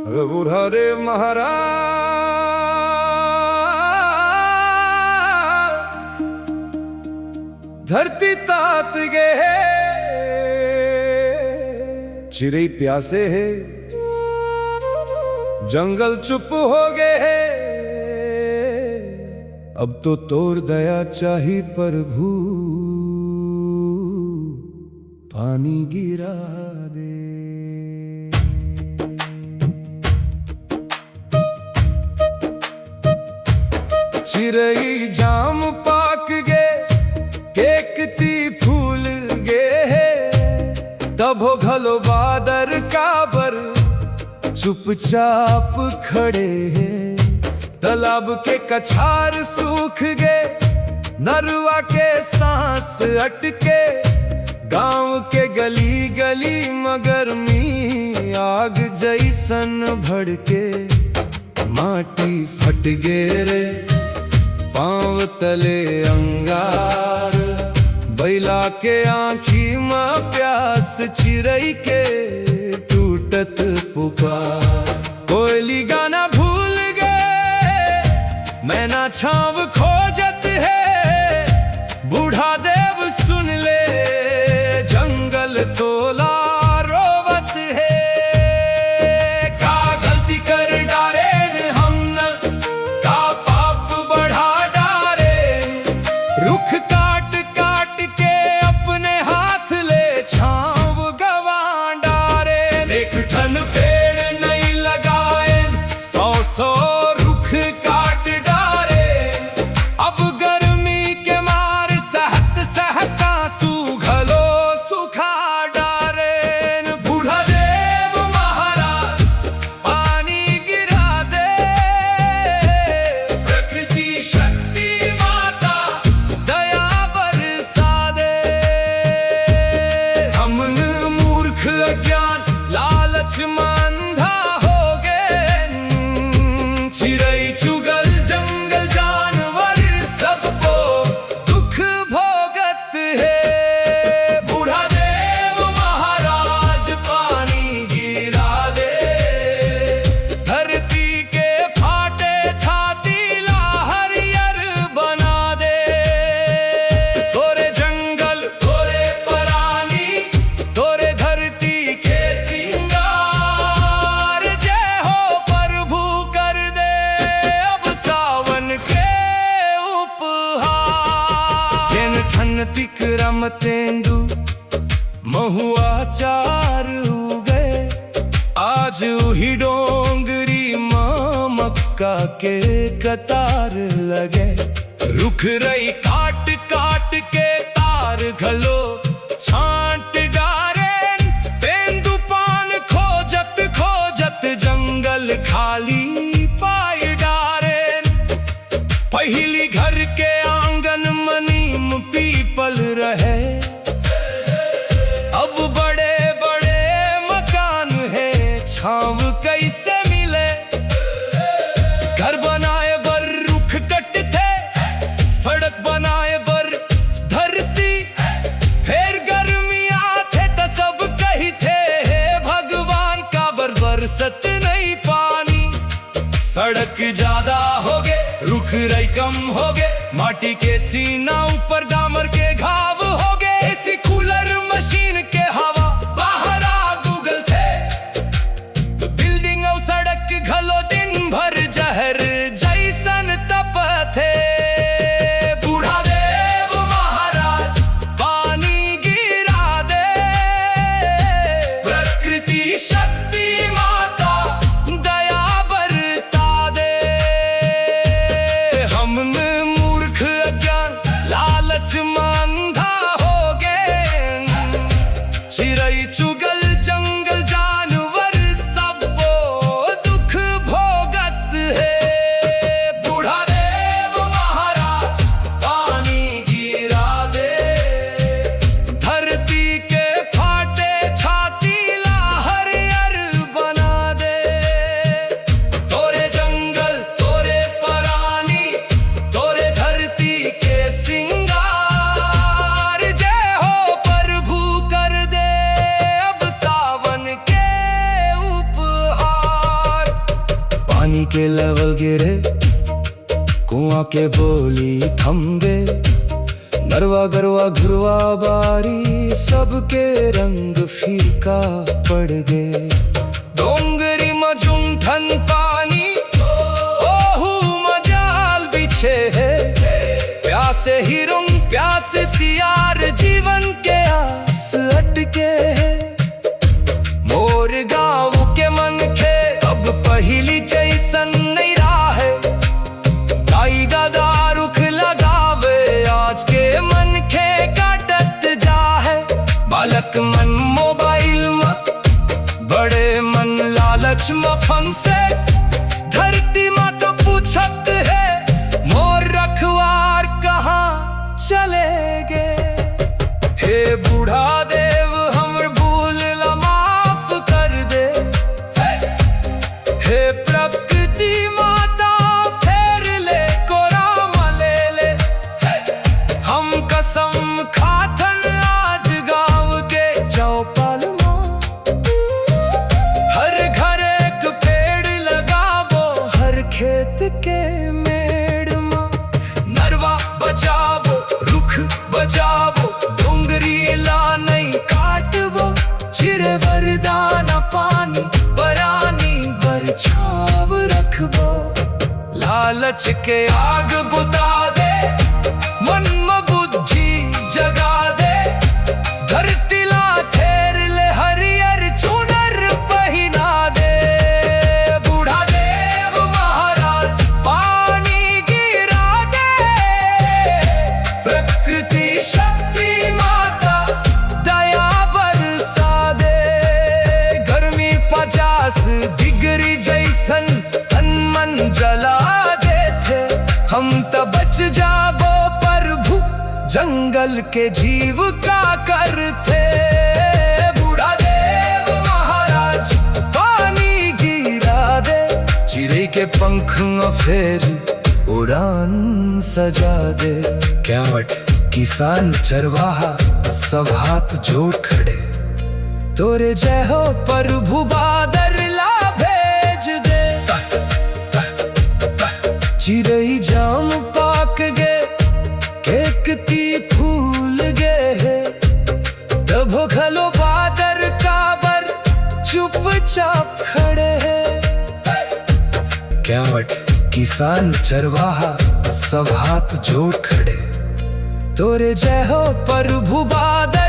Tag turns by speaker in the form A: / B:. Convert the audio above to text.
A: बूढ़ा रे महाराज धरती तात गे है, चिड़ै प्यासे है, जंगल चुप हो गए है। अब तो तोर दया चाही प्रभु, पानी गिरा दे। चिड़ै जाम पाक गे, केकती फूल गे है, तबो घलो बादर काबर चुपचाप खड़े हैं। तालाब के कछार सूख गे, नरवा के सांस अटके, गांव के गली गली मगरमी आग जैसन भड़के। माटी फट गे रे पांव तले अंगार, बैला के आँखी में प्यास, चिड़ै के टूटत पुकार। कोयली गाना भूल गए, मैना छाव खोजत है, बूढ़ा देव सुन ले, जंगल तोला रोवत है। का गलती कर डारे हमने, का पाप बढ़ा डारे, रुख काट काट के अपने हाथ ले छाव गवा डारे। एक ठन पेड़ नहीं लगाए, सौ सौ रुख काट डारे। अब गर्मी के मार सहत सहता सूखलो सुखा डारे। बूढ़ा देव महाराज पानी गिरा दे, प्रकृति शक्ति माता दया बरसा दे। हमन मूर्ख अज्ञान लालच मंधा हो गए, चिड़ै चुगल जंगल जानवर सबको दुख भोगत है। बूढ़ा देव महाराज पानी गिरा दे, धरती के फाटे छाती ला हरियर बना दे। तोरे जंगल तोरे परानी, तोरे धरती के सिंगार, जय हो प्रभु कर दे अब सावन के उपहार। जिन ठन तिकरम तेंदु महुआ चार उगे, आज उही डोंगरी माँ मक्का के कतार लगे। रुख रही काट काट के तार घलो छांट डारे। तेंदु पान खोजत खोजत जंगल खाली पाई डारे। पहली घर के आंगन मनीम पीपल रहे, अब बड़े बड़े मकान है, छांव कैसे मिले। घर बनाए बर रुख कटते, सड़क बनाए बर धरती, फिर गर्मियाँ थे तो सब कही थे, भगवान का बरसत नहीं पानी। सड़क ज्यादा हो गए, रुख रही कम हो गए, माटी के सीना ऊपर डामर के घाव हो गए। एसी कूलर मशीन के हवा बाहर आ गूगल थे, बिल्डिंग और सड़क घलो दिन भर जहर जैसन तपथे। बूढ़ा देव महाराज पानी गिरा दे, प्रकृति शक्ति माता दया बरसा दे। हम मूर्ख अज्ञान लालच मंधा हो गए, चिड़ै चुगल जंगल जानवर सबको दुख भोगत है। बूढ़ा देव महाराज पानी गिरा दे, धरती के फाटे छाती ला हरियर बना दे। तोरे जंगल तोरे परानी, तोरे धरती के सिंगार, जय हो प्रभु कर दे अब के लेवल गिरे, कुआं के बोली थम्बे, नरवा गरवा घुरवा बारी, सबके रंग फीका पड़ गए। डोंगरी मजुंठन पानी, ओहू मजाल बिछे है, प्यासे हिरुंग प्यासे सियार, जीवन के आस अटके है। मोर गाँव के मन खे अब पहली जैसन नहीं रहा है, गाई गदा रुख लगावे, आज के मन खे काटत जा है। बालक मन मोबाइल में, बड़े मन लालच में फंसे, धरती में तो पूछत है, मोर रखवार कहाँ चले गए। हे बूढ़ा देव हमर भूल ला माफ कर दे, हे प्रकृति माता फेर ले कोराम ले ले। हम कसम खाथन आज गाँव के चौपाल में, हर घर एक पेड़ लगाबो, हर खेत के मेड़ में। नरवा बचाबो रुख बचाबो, डोंगरी ला नहीं काटबो, चिरे वरदान पानी बरानी बरछाव रखबो। लालच के आग बुता दे, मन में बुद्धि जगा दे, धरती ला फेर ले हरियर चुनर पहिना दे। बूढ़ा देव महाराज पानी गिरा दे, प्रकृति शक्ति माता दया बरसा दे। गर्मी 50 डिग्री जैसन तन मन जला देते, हम तो बच जाबो प्रभु जंगल के जीव का करते। बूढ़ा देव महाराज पानी गिरा दे, चिड़ै के पंख में फेर उड़ान सजा दे। क्या वट किसान चरवाहा सब हाथ जोड़ खड़े, तोरे जय हो प्रभु बादर ला भेज दे। चिड़ै जाम पाक गे, केकती फूल गे है, तब खलो बादर काबर चुपचाप खड़े है। क्या वट किसान चरवाहा सब हाथ जोड़ खड़े, तोरे जय हो प्रभु बादर